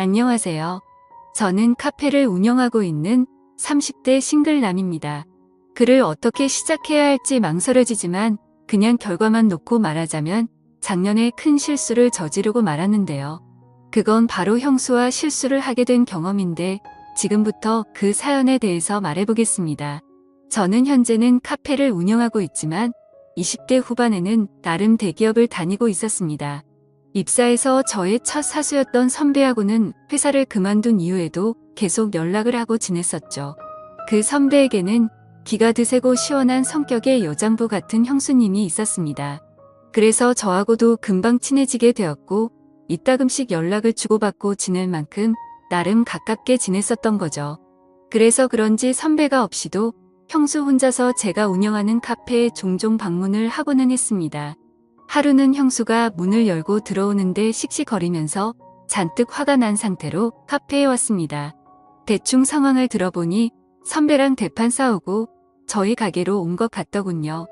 안녕하세요. 저는 카페를 운영하고 있는 30대 싱글남입니다. 글을 어떻게 시작해야 할지 망설여지지만 그냥 결과만 놓고 말하자면 작년에 큰 실수를 저지르고 말았는데요. 그건 바로 형수와 실수를 하게 된 경험인데 지금부터 그 사연에 대해서 말해보겠습니다. 저는 현재는 카페를 운영하고 있지만 20대 후반에는 나름 대기업을 다니고 있었습니다. 입사해서 저의 첫 사수였던 선배하고는 회사를 그만둔 이후에도 계속 연락을 하고 지냈었죠. 그 선배에게는 기가 드세고 시원한 성격의 여장부 같은 형수님이 있었습니다. 그래서 저하고도 금방 친해지게 되었고 이따금씩 연락을 주고받고 지낼 만큼 나름 가깝게 지냈었던 거죠. 그래서 그런지 선배가 없이도 형수 혼자서 제가 운영하는 카페에 종종 방문을 하고는 했습니다. 하루는 형수가 문을 열고 들어오는데 씩씩거리면서 잔뜩 화가 난 상태로 카페에 왔습니다. 대충 상황을 들어보니 선배랑 대판 싸우고 저희 가게로 온 것 같더군요.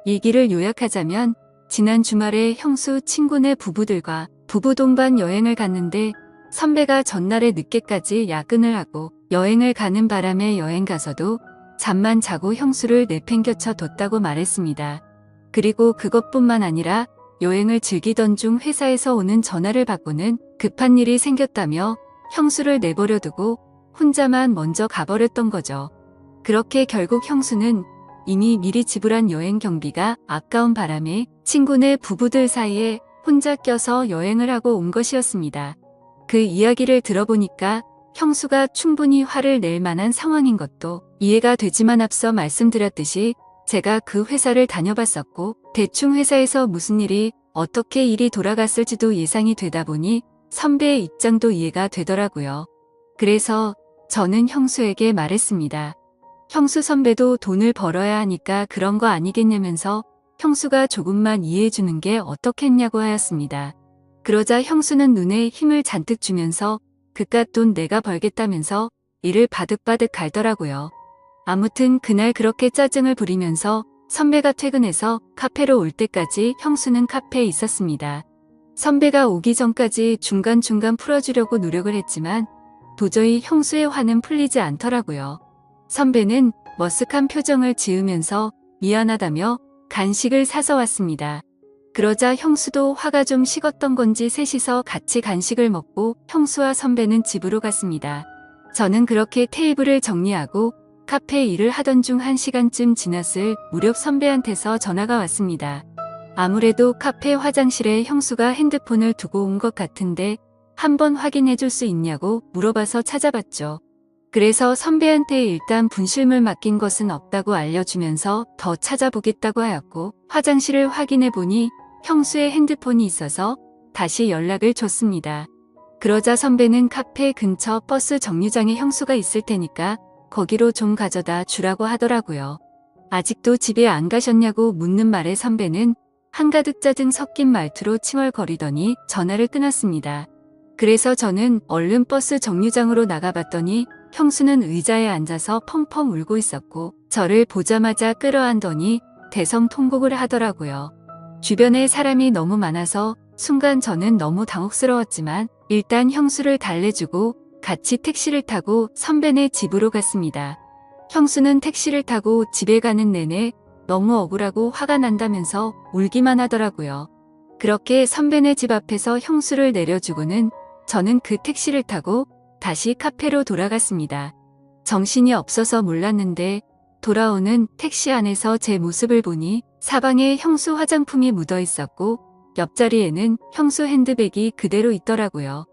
얘기를 요약하자면 지난 주말에 형수 친구네 부부들과 부부 동반 여행을 갔는데 선배가 전날에 늦게까지 야근을 하고 여행을 가는 바람에 여행 가서도 잠만 자고 형수를 내팽겨쳐 뒀다고 말했습니다. 그리고 그것뿐만 아니라 여행을 즐기던 중 회사에서 오는 전화를 받고는 급한 일이 생겼다며 형수를 내버려 두고 혼자만 먼저 가버렸던 거죠. 그렇게 결국 형수는 이미 미리 지불한 여행 경비가 아까운 바람에 친구네 부부들 사이에 혼자 껴서 여행을 하고 온 것이었습니다. 그 이야기를 들어보니까 형수가 충분히 화를 낼 만한 상황인 것도 이해가 되지만 앞서 말씀드렸듯이 제가 그 회사를 다녀봤었고 대충 회사에서 무슨 일이 어떻게 일이 돌아갔을지도 예상이 되다 보니 선배의 입장도 이해가 되더라고요. 그래서 저는 형수에게 말했습니다. 형수 선배도 돈을 벌어야 하니까 그런 거 아니겠냐면서 형수가 조금만 이해해주는 게 어떻겠냐고 하였습니다. 그러자 형수는 눈에 힘을 잔뜩 주면서 그깟 돈 내가 벌겠다면서 이를 바득바득 갈더라고요. 아무튼 그날 그렇게 짜증을 부리면서 선배가 퇴근해서 카페로 올 때까지 형수는 카페에 있었습니다. 선배가 오기 전까지 중간중간 풀어주려고 노력을 했지만 도저히 형수의 화는 풀리지 않더라고요. 선배는 머쓱한 표정을 지으면서 미안하다며 간식을 사서 왔습니다. 그러자 형수도 화가 좀 식었던 건지 셋이서 같이 간식을 먹고 형수와 선배는 집으로 갔습니다. 저는 그렇게 테이블을 정리하고 카페 일을 하던 중 1시간쯤 지났을 무렵 선배한테서 전화가 왔습니다. 아무래도 카페 화장실에 형수가 핸드폰을 두고 온 것 같은데 한번 확인해 줄 수 있냐고 물어봐서 찾아봤죠. 그래서 선배한테 일단 분실물 맡긴 것은 없다고 알려주면서 더 찾아보겠다고 하였고 화장실을 확인해 보니 형수의 핸드폰이 있어서 다시 연락을 줬습니다. 그러자 선배는 카페 근처 버스 정류장에 형수가 있을 테니까 거기로 좀 가져다 주라고 하더라고요. 아직도 집에 안 가셨냐고 묻는 말에 선배는 한가득 짜증 섞인 말투로 칭얼거리더니 전화를 끊었습니다. 그래서 저는 얼른 버스 정류장으로 나가봤더니 형수는 의자에 앉아서 펑펑 울고 있었고 저를 보자마자 끌어안더니 대성통곡을 하더라고요. 주변에 사람이 너무 많아서 순간 저는 너무 당혹스러웠지만 일단 형수를 달래주고 같이 택시를 타고 선배네 집으로 갔습니다. 형수는 택시를 타고 집에 가는 내내 너무 억울하고 화가 난다면서 울기만 하더라고요. 그렇게 선배네 집 앞에서 형수를 내려주고는 저는 그 택시를 타고 다시 카페로 돌아갔습니다. 정신이 없어서 몰랐는데 돌아오는 택시 안에서 제 모습을 보니 사방에 형수 화장품이 묻어 있었고 옆자리에는 형수 핸드백이 그대로 있더라고요.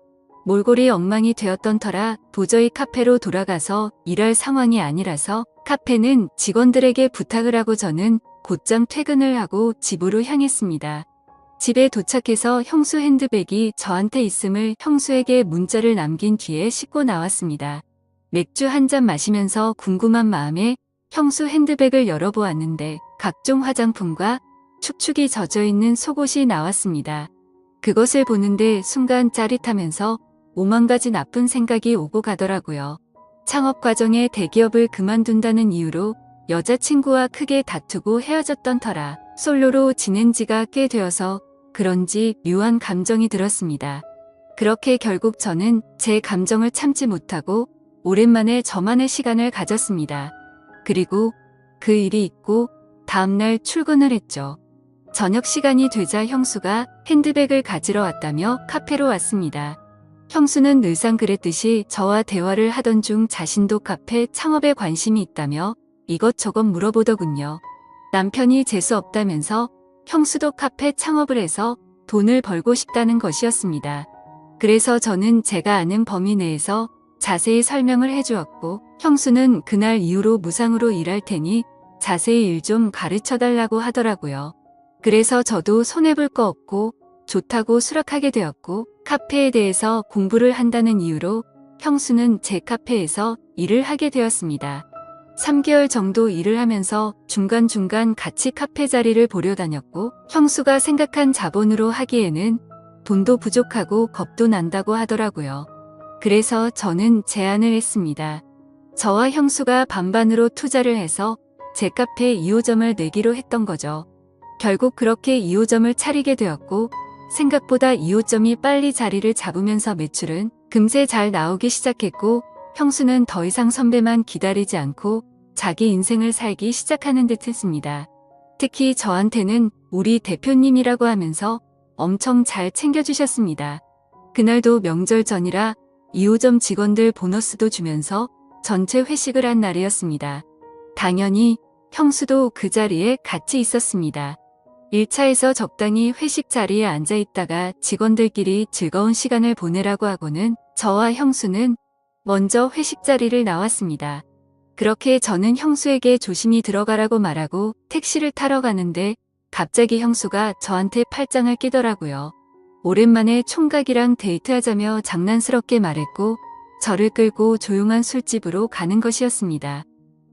몰골이 엉망이 되었던 터라 도저히 카페로 돌아가서 일할 상황이 아니라서 카페는 직원들에게 부탁을 하고 저는 곧장 퇴근을 하고 집으로 향했습니다. 집에 도착해서 형수 핸드백이 저한테 있음을 형수에게 문자를 남긴 뒤에 씻고 나왔습니다. 맥주 한 잔 마시면서 궁금한 마음에 형수 핸드백을 열어보았는데 각종 화장품과 축축이 젖어있는 속옷이 나왔습니다. 그것을 보는데 순간 짜릿하면서 오만 가지 나쁜 생각이 오고 가더라고요. 창업 과정에 대기업을 그만둔다는 이유로 여자친구와 크게 다투고 헤어졌던 터라 솔로로 지낸 지가 꽤 되어서 그런지 묘한 감정이 들었습니다. 그렇게 결국 저는 제 감정을 참지 못하고 오랜만에 저만의 시간을 가졌습니다. 그리고 그 일이 있고 다음날 출근을 했죠. 저녁 시간이 되자 형수가 핸드백을 가지러 왔다며 카페로 왔습니다. 형수는 늘상 그랬듯이 저와 대화를 하던 중 자신도 카페 창업에 관심이 있다며 이것저것 물어보더군요. 남편이 재수 없다면서 형수도 카페 창업을 해서 돈을 벌고 싶다는 것이었습니다. 그래서 저는 제가 아는 범위 내에서 자세히 설명을 해주었고 형수는 그날 이후로 무상으로 일할 테니 자세히 일 좀 가르쳐 달라고 하더라고요. 그래서 저도 손해볼 거 없고 좋다고 수락하게 되었고 카페에 대해서 공부를 한다는 이유로 형수는 제 카페에서 일을 하게 되었습니다. 3개월 정도 일을 하면서 중간중간 같이 카페 자리를 보려 다녔고 형수가 생각한 자본으로 하기에는 돈도 부족하고 겁도 난다고 하더라고요. 그래서 저는 제안을 했습니다. 저와 형수가 반반으로 투자를 해서 제 카페 2호점을 내기로 했던 거죠. 결국 그렇게 2호점을 차리게 되었고 생각보다 2호점이 빨리 자리를 잡으면서 매출은 금세 잘 나오기 시작했고 형수는 더 이상 선배만 기다리지 않고 자기 인생을 살기 시작하는 듯 했습니다. 특히 저한테는 우리 대표님이라고 하면서 엄청 잘 챙겨주셨습니다. 그날도 명절 전이라 2호점 직원들 보너스도 주면서 전체 회식을 한 날이었습니다. 당연히 형수도 그 자리에 같이 있었습니다. 1차에서 적당히 회식 자리에 앉아 있다가 직원들끼리 즐거운 시간을 보내라고 하고는 저와 형수는 먼저 회식 자리를 나왔습니다. 그렇게 저는 형수에게 조심히 들어가라고 말하고 택시를 타러 가는데 갑자기 형수가 저한테 팔짱을 끼더라고요. 오랜만에 총각이랑 데이트하자며 장난스럽게 말했고 저를 끌고 조용한 술집으로 가는 것이었습니다.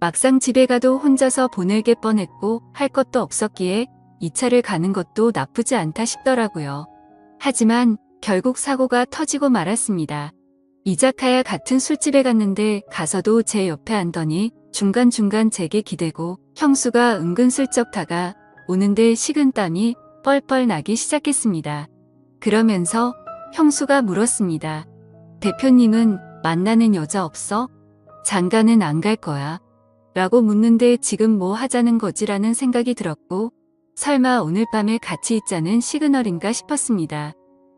막상 집에 가도 혼자서 보내게 뻔했고 할 것도 없었기에 2차를 가는 것도 나쁘지 않다 싶더라고요. 하지만 결국 사고가 터지고 말았습니다. 이자카야 같은 술집에 갔는데 가서도 제 옆에 앉더니 중간중간 제게 기대고 형수가 은근슬쩍 다가 오는데 식은땀이 뻘뻘 나기 시작했습니다. 그러면서 형수가 물었습니다. 대표님은 만나는 여자 없어? 장가는 안 갈 거야? 라고 묻는데 지금 뭐 하자는 거지라는 생각이 들었고 설마 오늘 밤에 같이 있자는 시그널인가 싶었습니다.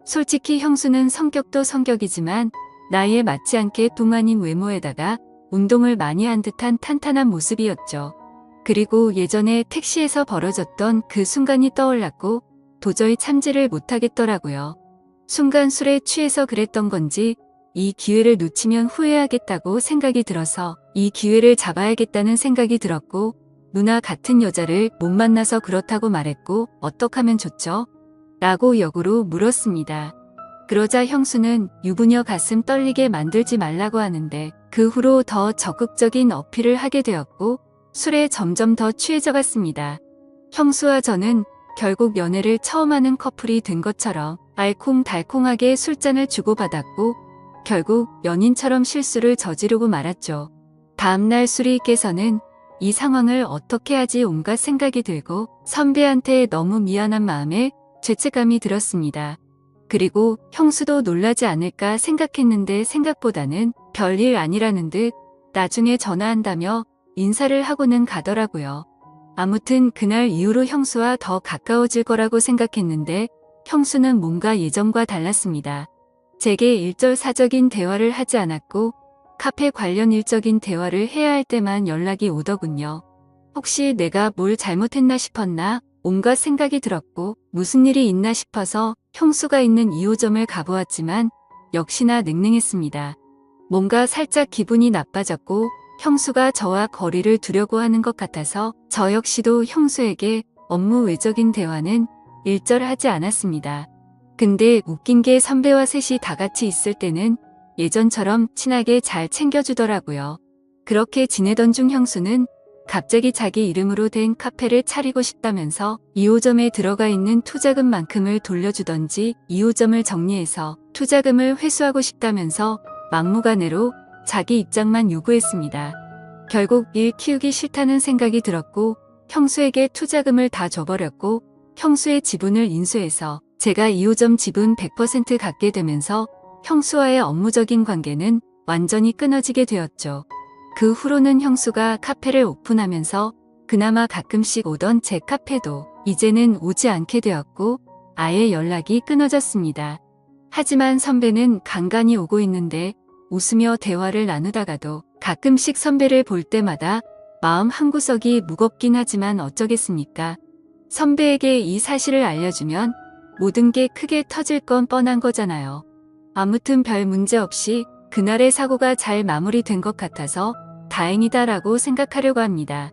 솔직히 형수는 성격도 성격이지만 나이에 맞지 않게 동안인 외모에다가 운동을 많이 한 듯한 탄탄한 모습이었죠. 그리고 예전에 택시에서 벌어졌던 그 순간이 떠올랐고 도저히 참지를 못하겠더라고요. 순간 술에 취해서 그랬던 건지 이 기회를 놓치면 후회하겠다고 생각이 들어서 이 기회를 잡아야겠다는 생각이 들었고 누나 같은 여자를 못 만나서 그렇다고 말했고 어떡하면 좋죠? 라고 역으로 물었습니다. 그러자 형수는 유부녀 가슴 떨리게 만들지 말라고 하는데 그 후로 더 적극적인 어필을 하게 되었고 술에 점점 더 취해져 갔습니다. 형수와 저는 결국 연애를 처음 하는 커플이 된 것처럼 알콩달콩하게 술잔을 주고받았고 결국 연인처럼 실수를 저지르고 말았죠. 다음날 술이 깨서는 이 상황을 어떻게 하지 온갖 생각이 들고 선배한테 너무 미안한 마음에 죄책감이 들었습니다. 그리고 형수도 놀라지 않을까 생각했는데 생각보다는 별일 아니라는 듯 나중에 전화한다며 인사를 하고는 가더라고요. 아무튼 그날 이후로 형수와 더 가까워질 거라고 생각했는데 형수는 뭔가 예전과 달랐습니다. 제게 일절사적인 대화를 하지 않았고 카페 관련 일적인 대화를 해야 할 때만 연락이 오더군요. 혹시 내가 뭘 잘못했나 싶었나 온갖 생각이 들었고 무슨 일이 있나 싶어서 형수가 있는 2호점을 가보았지만 역시나 냉랭했습니다. 뭔가 살짝 기분이 나빠졌고 형수가 저와 거리를 두려고 하는 것 같아서 저 역시도 형수에게 업무 외적인 대화는 일절하지 않았습니다. 근데 웃긴 게 선배와 셋이 다 같이 있을 때는 예전처럼 친하게 잘 챙겨주더라고요. 그렇게 지내던 중 형수는 갑자기 자기 이름으로 된 카페를 차리고 싶다면서 2호점에 들어가 있는 투자금만큼을 돌려주던지 2호점을 정리해서 투자금을 회수하고 싶다면서 막무가내로 자기 입장만 요구했습니다. 결국 일 키우기 싫다는 생각이 들었고 형수에게 투자금을 다 줘버렸고 형수의 지분을 인수해서 제가 2호점 지분 100% 갖게 되면서 형수와의 업무적인 관계는 완전히 끊어지게 되었죠. 그 후로는 형수가 카페를 오픈하면서 그나마 가끔씩 오던 제 카페도 이제는 오지 않게 되었고 아예 연락이 끊어졌습니다. 하지만 선배는 간간히 오고 있는데 웃으며 대화를 나누다가도 가끔씩 선배를 볼 때마다 마음 한구석이 무겁긴 하지만 어쩌겠습니까? 선배에게 이 사실을 알려주면 모든 게 크게 터질 건 뻔한 거잖아요. 아무튼 별 문제 없이 그날의 사고가 잘 마무리된 것 같아서 다행이다라고 생각하려고 합니다.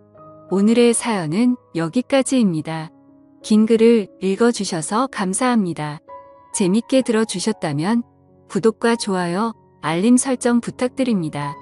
오늘의 사연은 여기까지입니다. 긴 글을 읽어주셔서 감사합니다. 재밌게 들어주셨다면 구독과 좋아요, 알림 설정 부탁드립니다.